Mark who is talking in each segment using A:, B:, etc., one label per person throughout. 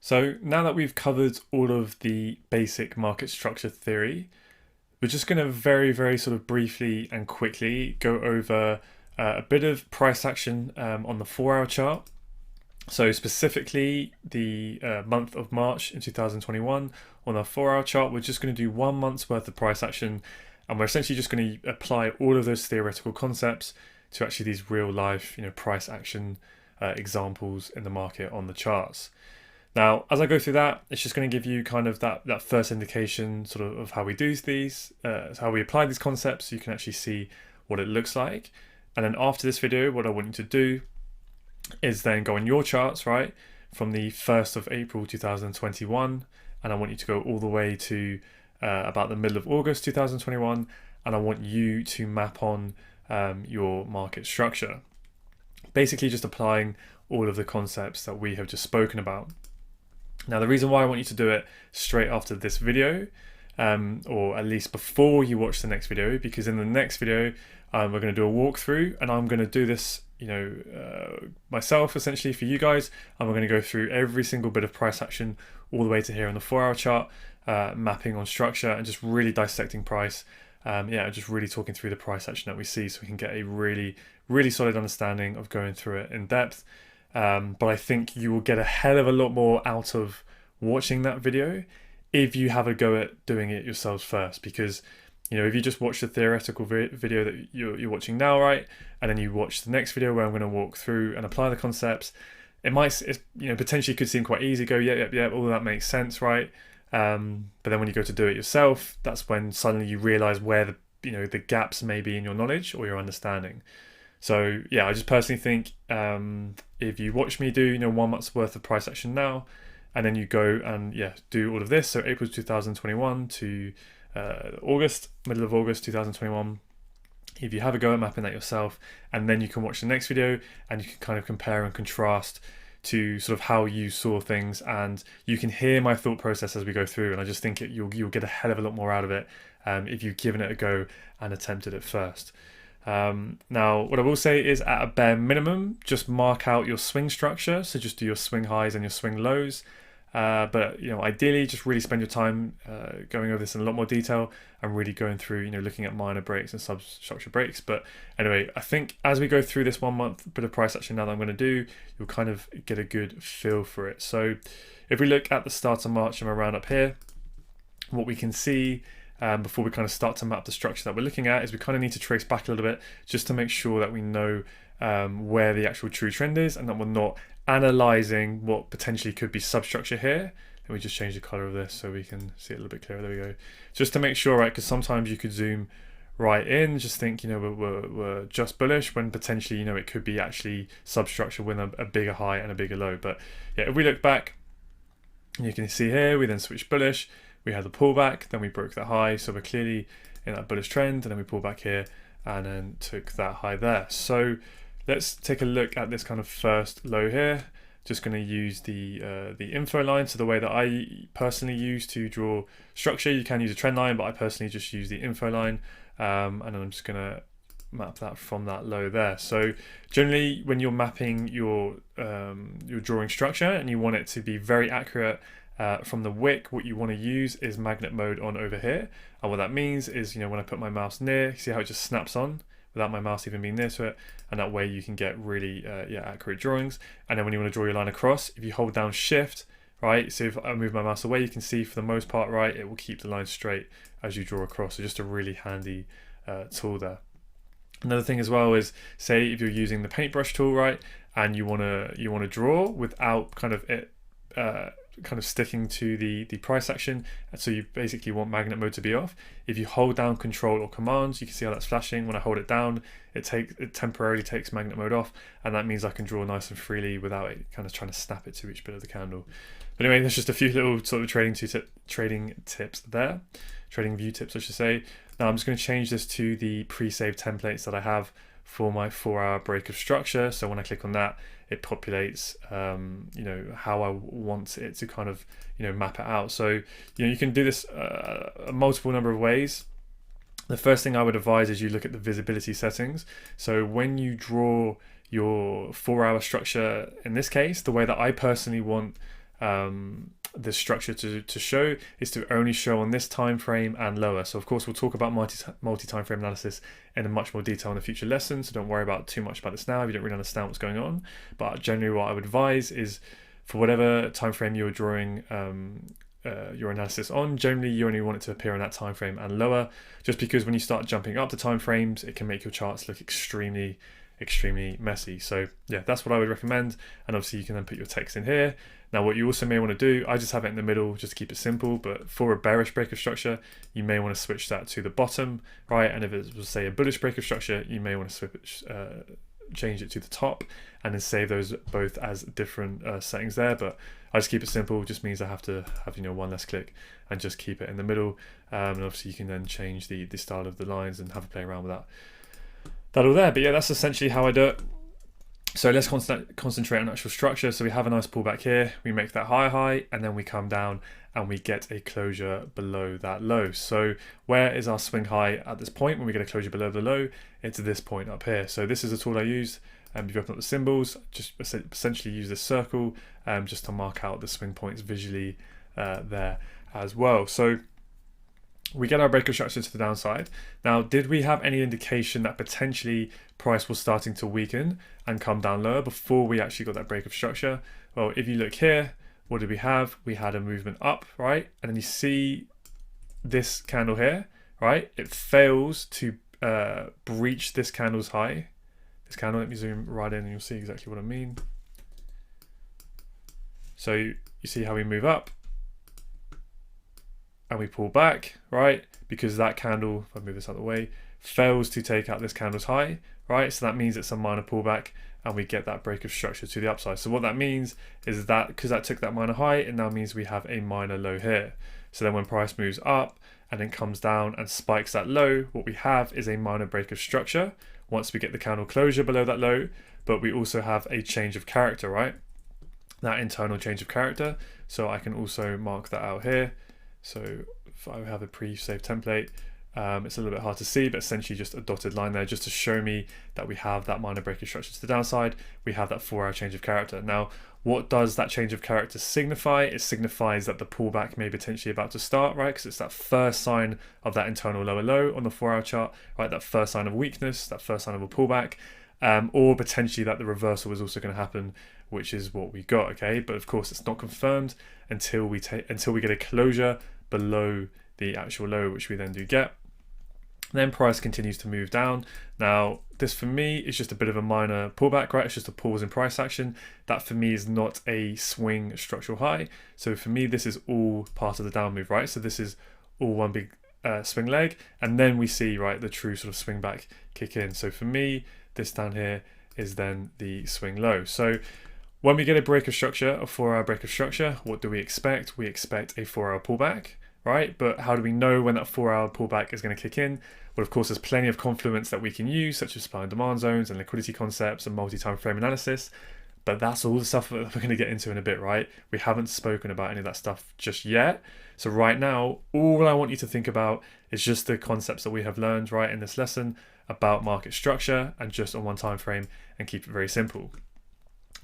A: So now that we've covered all of the basic market structure theory, we're just going to very sort of briefly and quickly go over a bit of price action on the 4 hour chart. So specifically the month of March in 2021 on our 4 hour chart, we're just going to do 1 month's worth of price action, and we're essentially just going to apply all of those theoretical concepts to actually these real life, price action examples in the market on the charts. Now, as I go through that, it's just going to give you kind of that first indication sort of how we do these, how we apply these concepts, so you can actually see what it looks like. And then after this video, what I want you to do is then go on your charts, right, from the 1st of April 2021, and I want you to go all the way to about the middle of August 2021, and I want you to map on your market structure. Basically just applying all of the concepts that we have just spoken about. Now, the reason why I want you to do it straight after this video, or at least before you watch the next video, because in the next video, we're going to do a walkthrough, and I'm going to do this, myself essentially for you guys, and we're going to go through every single bit of price action all the way to here on the 4 hour chart, mapping on structure and just really dissecting price. Just really talking through the price action that we see, so we can get a really solid understanding of going through it in depth. But I think you will get a hell of a lot more out of watching that video if you have a go at doing it yourselves first, because if you just watch the theoretical video that you're watching now, right, and then you watch the next video where I'm going to walk through and apply the concepts, it potentially could seem quite easy. Go, yeah, all of that makes sense, right? But then when you go to do it yourself, that's when suddenly you realize where the gaps may be in your knowledge or your understanding. So yeah, I just personally think if you watch me do 1 month's worth of price action now, and then you go and do all of this, so April 2021 to middle of August 2021, if you have a go at mapping that yourself, and then you can watch the next video and you can kind of compare and contrast to sort of how you saw things, and you can hear my thought process as we go through, and I just think you'll get a hell of a lot more out of it if you've given it a go and attempted it first. Now, what I will say is, at a bare minimum, just mark out your swing structure. So just do your swing highs and your swing lows. But ideally, just really spend your time going over this in a lot more detail and really going through, looking at minor breaks and substructure breaks. But anyway, I think as we go through this 1 month bit of price action now that I'm going to do, you'll kind of get a good feel for it. So if we look at the start of March and around up here, what we can see before we kind of start to map the structure that we're looking at is we kind of need to trace back a little bit just to make sure that we know where the actual true trend is, and that we're not analyzing what potentially could be substructure here. And we just change the color of this so we can see it a little bit clearer. There we go. Just to make sure, right, because sometimes you could zoom right in, just think, we're just bullish, when potentially, it could be actually substructure with a bigger high and a bigger low. But yeah, if we look back, you can see here, we then switched bullish. We had the pullback, then we broke that high, so we're clearly in that bullish trend, and then we pull back here and then took that high there. So let's take a look at this kind of first low here. Just going to use the info line. So the way that I personally use to draw structure, you can use a trend line, but I personally just use the info line, and then I'm just going to map that from that low there. So generally, when you're mapping your drawing structure and you want it to be very accurate from the wick, what you want to use is magnet mode on over here. And what that means is, when I put my mouse near, see how it just snaps on without my mouse even being near to it, and that way you can get really accurate drawings. And then when you want to draw your line across, if you hold down shift, right, so if I move my mouse away, you can see for the most part, right, it will keep the line straight as you draw across. So just a really handy tool there. Another thing as well is, say if you're using the paintbrush tool, right, and you want to draw without kind of it sticking to the price action, so you basically want magnet mode to be off. If you hold down control or command, you can see how that's flashing. When I hold it down, it temporarily takes magnet mode off, and that means I can draw nice and freely without it kind of trying to snap it to each bit of the candle. But anyway, there's just a few little sort of trading tips there, trading view tips I should say. Now I'm just going to change this to the pre-saved templates that I have for my 4 hour break of structure. So when I click on that, it populates how I want it to kind of map it out. So you can do this a multiple number of ways. The first thing I would advise is you look at the visibility settings. So when you draw your 4 hour structure, in this case, the way that I personally want this structure to show is to only show on this time frame and lower. So of course we'll talk about multi-time frame analysis in a much more detail in a future lesson, so don't worry about too much about this now if you don't really understand what's going on. But generally what I would advise is for whatever time frame you're drawing your analysis on, generally you only want it to appear on that time frame and lower, just because when you start jumping up the time frames it can make your charts look extremely messy. So yeah, that's what I would recommend, and obviously you can then put your text in here. Now what you also may want to do, I just have it in the middle just to keep it simple, but for a bearish break of structure you may want to switch that to the bottom, right? And if it was say a bullish break of structure, you may want to switch change it to the top and then save those both as different settings there. But I just keep it simple, just means I have to have one less click and just keep it in the middle, and obviously you can then change the style of the lines and have a play around with that all there. But yeah, that's essentially how I do it. So let's concentrate on actual structure. So we have a nice pullback here, we make that high, and then we come down and we get a closure below that low. So where is our swing high at this point? When we get a closure below the low, it's this point up here. So this is a tool I use. If you open up the symbols, just essentially use this circle just to mark out the swing points visually there as well. So we get our break of structure to the downside. Now, did we have any indication that potentially price was starting to weaken and come down lower before we actually got that break of structure? Well, if you look here, what did we have? We had a movement up, right? And then you see this candle here, right? It fails to breach this candle's high. This candle, let me zoom right in and you'll see exactly what I mean. So you see how we move up and we pull back, right? Because that candle, if I move this out of the way, fails to take out this candle's high, right? So that means it's a minor pullback and we get that break of structure to the upside. So what that means is that because that took that minor high, it now means we have a minor low here. So then when price moves up and then comes down and spikes that low, what we have is a minor break of structure once we get the candle closure below that low, but we also have a change of character, right? That internal change of character. So I can also mark that out here. So if I have a pre-saved template, it's a little bit hard to see, but essentially just a dotted line there just to show me that we have that minor break of structure to the downside. We have that 4-hour change of character. Now, what does that change of character signify? It signifies that the pullback may potentially about to start, right? Because it's that first sign of that internal lower low on the 4-hour chart, right? That first sign of weakness, that first sign of a pullback, or potentially that the reversal is also going to happen, which is what we got, okay? But of course, it's not confirmed until we get a closure below the actual low, which we then do get. Then price continues to move down. Now, this for me is just a bit of a minor pullback, right? It's just a pause in price action. That for me is not a swing structural high. So for me, this is all part of the down move, right? So this is all one big swing leg. And then we see, right, the true sort of swing back kick in. So for me, this down here is then the swing low. So when we get a break of structure, a 4-hour break of structure, what do we expect? We expect a 4-hour pullback, right? But how do we know when that 4-hour pullback is going to kick in? Well, of course, there's plenty of confluence that we can use, such as supply and demand zones and liquidity concepts and multi-time frame analysis. But that's all the stuff that we're going to get into in a bit, right? We haven't spoken about any of that stuff just yet. So right now, all I want you to think about is just the concepts that we have learned, right, in this lesson about market structure and just on one time frame, and keep it very simple.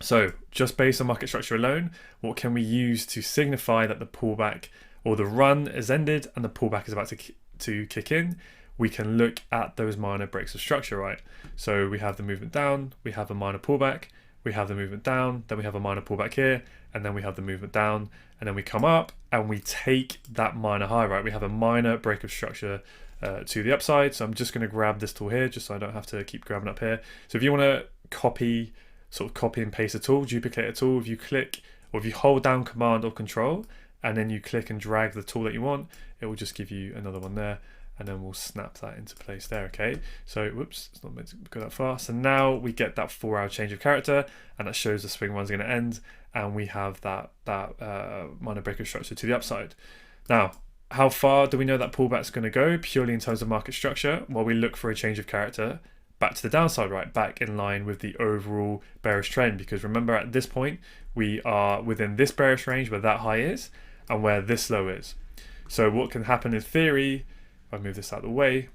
A: So just based on market structure alone, what can we use to signify that the pullback or the run has ended and the pullback is about to kick in? We can look at those minor breaks of structure, right? So we have the movement down, we have a minor pullback, we have the movement down, then we have a minor pullback here, and then we have the movement down, and then we come up and we take that minor high, right? We have a minor break of structure to the upside. So I'm just going to grab this tool here just so I don't have to keep grabbing up here. So if you want to copy and paste a tool, duplicate a tool, if you click or if you hold down Command or Control and then you click and drag the tool that you want, it will just give you another one there. And then we'll snap that into place there, okay? So, whoops, it's not meant to go that far. So now we get that 4-hour change of character, and that shows the swing one's gonna end, and we have that minor break of structure to the upside. Now, how far do we know that pullback's gonna go purely in terms of market structure? Well, we look for a change of character back to the downside, right? Back in line with the overall bearish trend, because remember at this point, we are within this bearish range where that high is, and where this low is. So what can happen in theory, if I move this out of the way,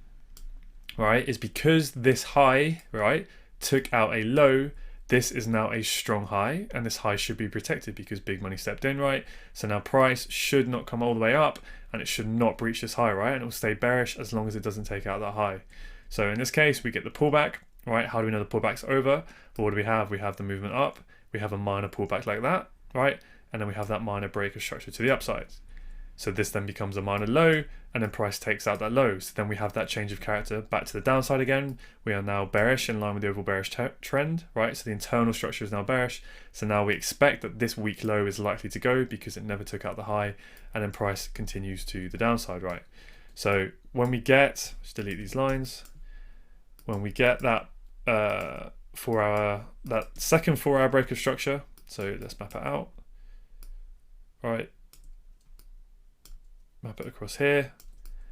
A: right, is because this high, right, took out a low, this is now a strong high, and this high should be protected because big money stepped in, right? So now price should not come all the way up, and it should not breach this high, right? And it will stay bearish as long as it doesn't take out that high. So in this case, we get the pullback, right? How do we know the pullback's over? Well, what do we have? We have the movement up, we have a minor pullback like that, right? And then we have that minor break of structure to the upside. So this then becomes a minor low, and then price takes out that low. So then we have that change of character back to the downside again. We are now bearish in line with the overall bearish trend, right? So the internal structure is now bearish. So now we expect that this weak low is likely to go because it never took out the high, and then price continues to the downside, right? So when we get, let's delete these lines. When we get that second 4 hour break of structure, so let's map it out, right? Map it across here.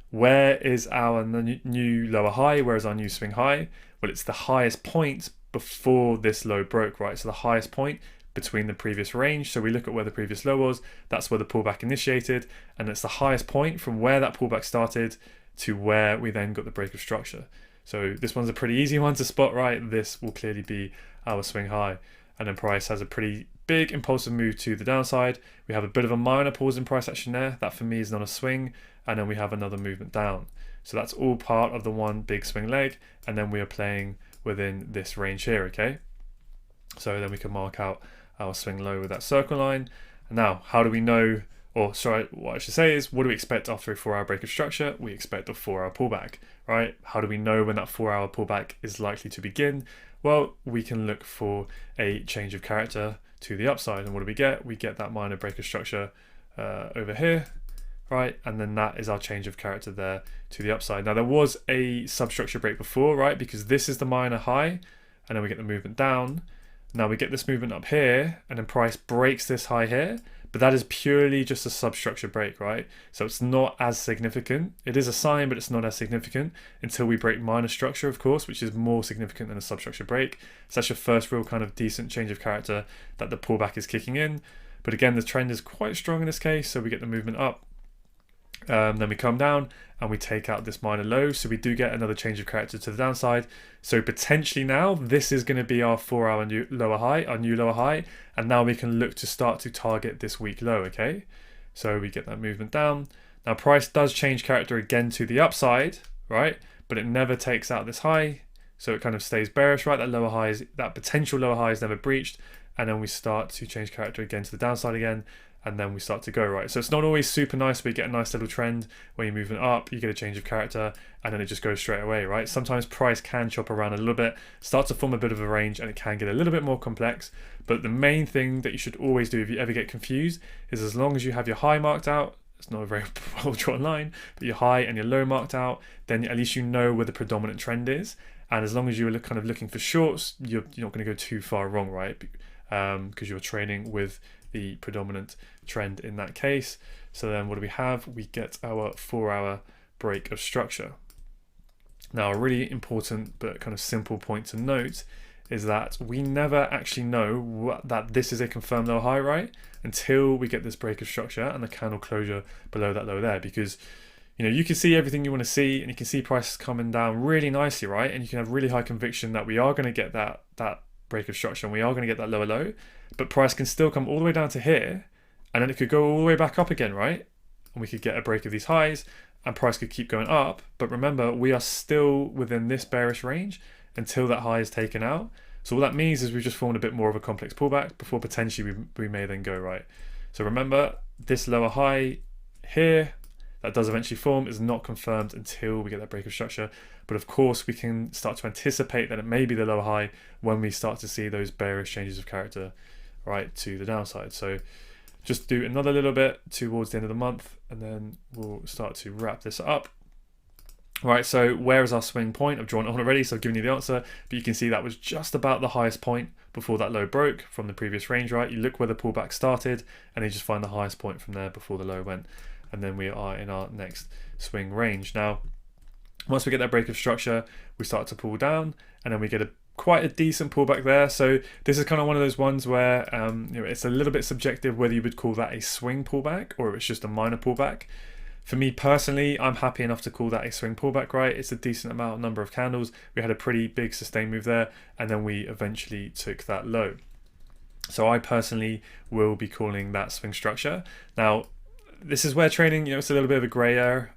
A: Where is our new lower high? Where is our new swing high? Well, it's the highest point before this low broke, right? So the highest point between the previous range. So we look at where the previous low was. That's where the pullback initiated. And it's the highest point from where that pullback started to where we then got the break of structure. So this one's a pretty easy one to spot, right? This will clearly be our swing high. And then price has a pretty big impulsive move to the downside. We have a bit of a minor pause in price action there. That for me is not a swing. And then we have another movement down. So that's all part of the one big swing leg. And then we are playing within this range here, okay? So then we can mark out our swing low with that circle line. And now, how do we know, or sorry, what I should say is, what do we expect after a 4 hour break of structure? We expect a 4 hour pullback, right? How do we know when that 4 hour pullback is likely to begin? Well, we can look for a change of character to the upside. And what do we get? We get that minor break of structure over here, right? And then that is our change of character there to the upside. Now there was a substructure break before, right? Because this is the minor high, and then we get the movement down. Now we get this movement up here, and then price breaks this high here, but that is purely just a substructure break, right? So it's not as significant. It is a sign, but it's not as significant until we break minor structure, of course, which is more significant than a substructure break. So that's your first real kind of decent change of character that the pullback is kicking in. But again, the trend is quite strong in this case, so we get the movement up. Then we come down and we take out this minor low, so we do get another change of character to the downside. So potentially now this is going to be our 4 hour new lower high, our new lower high, and now we can look to start to target this weak low, okay? So we get that movement down. Now price does change character again to the upside, right? But it never takes out this high, so it kind of stays bearish, right? That lower high is, that potential lower high is never breached, and then we start to change character again to the downside again, and then we start to go, right? So it's not always super nice, but you get a nice little trend where you're moving up, you get a change of character, and then it just goes straight away, right? Sometimes price can chop around a little bit, start to form a bit of a range, and it can get a little bit more complex. But the main thing that you should always do if you ever get confused is, as long as you have your high marked out, it's not a very well drawn line, but your high and your low marked out, then at least you know where the predominant trend is. And as long as you're kind of looking for shorts, you're not going to go too far wrong, right? Because you're trading with the predominant trend in that case. So then what do we have? We get our 4 hour break of structure. Now a really important but kind of simple point to note is that we never actually know that this is a confirmed low high, right? Until we get this break of structure and the candle closure below that low there, because you can see everything you want to see, and you can see prices coming down really nicely, right? And you can have really high conviction that we are going to get that break of structure and we are going to get that lower low, but price can still come all the way down to here, and then it could go all the way back up again, right? And we could get a break of these highs, and price could keep going up. But remember, we are still within this bearish range until that high is taken out. So all that means is we've just formed a bit more of a complex pullback before potentially we may then go, right? So remember, this lower high here that does eventually form is not confirmed until we get that break of structure. But of course, we can start to anticipate that it may be the lower high when we start to see those bearish changes of character, right, to the downside. So just do another little bit towards the end of the month, and then we'll start to wrap this up. Right, so where is our swing point? I've drawn it on already, so I've given you the answer, but you can see that was just about the highest point before that low broke from the previous range, right? You look where the pullback started, and you just find the highest point from there before the low went, and then we are in our next swing range. Now, once we get that break of structure, we start to pull down, and then we get quite a decent pullback there. So this is kind of one of those ones where it's a little bit subjective whether you would call that a swing pullback or if it's just a minor pullback. For me personally, I'm happy enough to call that a swing pullback, right? It's a decent number of candles. We had a pretty big sustained move there, and then we eventually took that low. So I personally will be calling that swing structure. Now, this is where trading, it's a little bit of a gray area.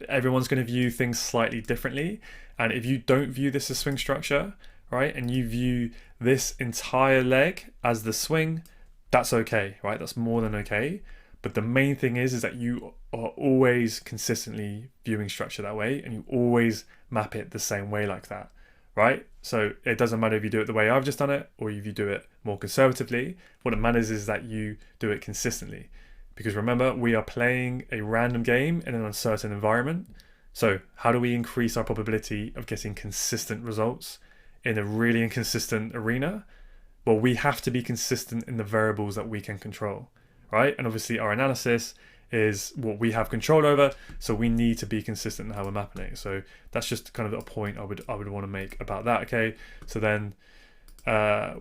A: Everyone's going to view things slightly differently. And if you don't view this as swing structure, right, and you view this entire leg as the swing, that's okay, right? That's more than okay. But the main thing is that you are always consistently viewing structure that way, and you always map it the same way like that, right? So it doesn't matter if you do it the way I've just done it or if you do it more conservatively. What it matters is that you do it consistently. Because remember, we are playing a random game in an uncertain environment. So how do we increase our probability of getting consistent results in a really inconsistent arena? Well, we have to be consistent in the variables that we can control, right? And obviously our analysis is what we have control over, so we need to be consistent in how we're mapping it. So that's just kind of a point I would want to make about that. Okay, so then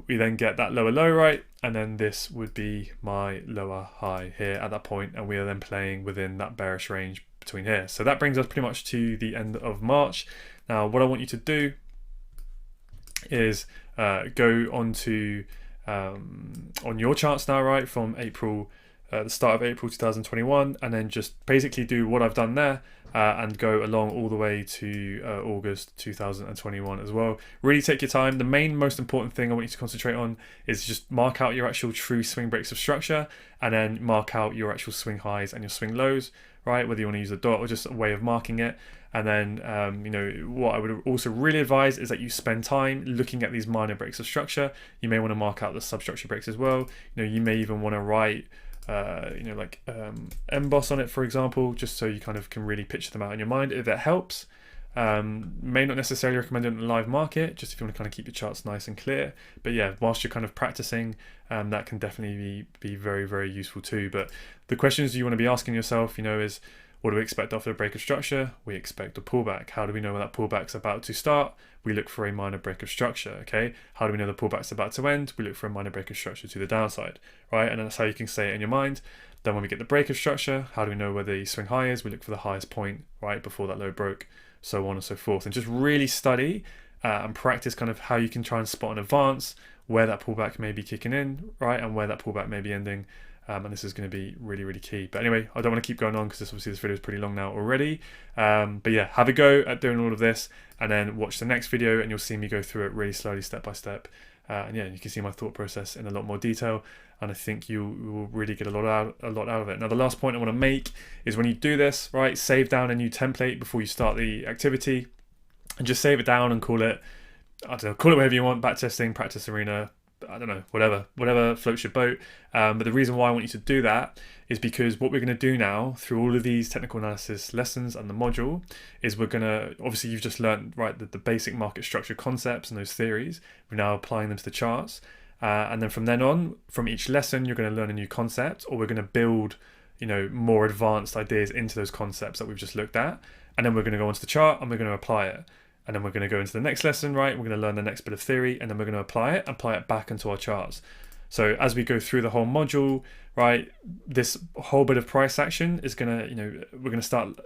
A: we then get that lower low, right? And then this would be my lower high here at that point, and we are then playing within that bearish range between here. So that brings us pretty much to the end of March. Now, what I want you to do is go onto on your charts now, right, from April, the start of April 2021, and then just basically do what I've done there and go along all the way to August 2021 as well. Really take your time. The most important thing I want you to concentrate on is just mark out your actual true swing breaks of structure, and then mark out your actual swing highs and your swing lows, right? Whether you want to use a dot or just a way of marking it. And then, what I would also really advise is that you spend time looking at these minor breaks of structure. You may want to mark out the substructure breaks as well. You may even want to write emboss on it, for example, just so you kind of can really picture them out in your mind if that helps. May not necessarily recommend it in the live market, just if you want to kind of keep your charts nice and clear. But yeah, whilst you're kind of practicing, that can definitely be very, very useful too. But the questions you want to be asking yourself, is what do we expect after a break of structure? We expect a pullback. How do we know when that pullback's about to start? We look for a minor break of structure, okay? How do we know the pullback's about to end? We look for a minor break of structure to the downside, right? And that's how you can say it in your mind. Then when we get the break of structure, how do we know where the swing high is? We look for the highest point, right, before that low broke, so on and so forth. And just really study and practice kind of how you can try and spot in advance where that pullback may be kicking in, right, and where that pullback may be ending. And this is going to be really, really key. But anyway, I don't want to keep going on because obviously this video is pretty long now already. But yeah, have a go at doing all of this, and then watch the next video and you'll see me go through it really slowly, step by step. And yeah, you can see my thought process in a lot more detail, and I think you will really get a lot out of it. Now, the last point I want to make is when you do this, right, save down a new template before you start the activity, and just save it down and call it, I don't know, call it whatever you want, backtesting, practice arena, I don't know, whatever floats your boat. But the reason why I want you to do that is because what we're going to do now through all of these technical analysis lessons and the module is we're going to, obviously you've just learned, right, the basic market structure concepts and those theories. We're now applying them to the charts. And then from then on, from each lesson, you're going to learn a new concept, or we're going to build, more advanced ideas into those concepts that we've just looked at. And then we're going to go onto the chart and we're going to apply it. And then we're going to go into the next lesson, right? We're going to learn the next bit of theory, and then we're going to apply it back into our charts. So as we go through the whole module, right, this whole bit of price action is going to, we're going to start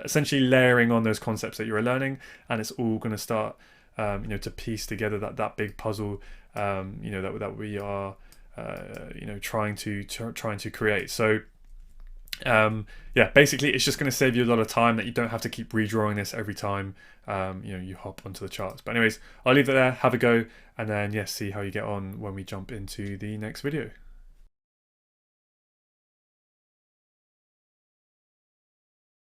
A: essentially layering on those concepts that you're learning, and it's all going to start, to piece together that big puzzle, that we are, trying to create. So yeah, basically it's just going to save you a lot of time that you don't have to keep redrawing this every time you hop onto the charts. But anyways, I'll leave it there, have a go, and then see how you get on when we jump into the next video.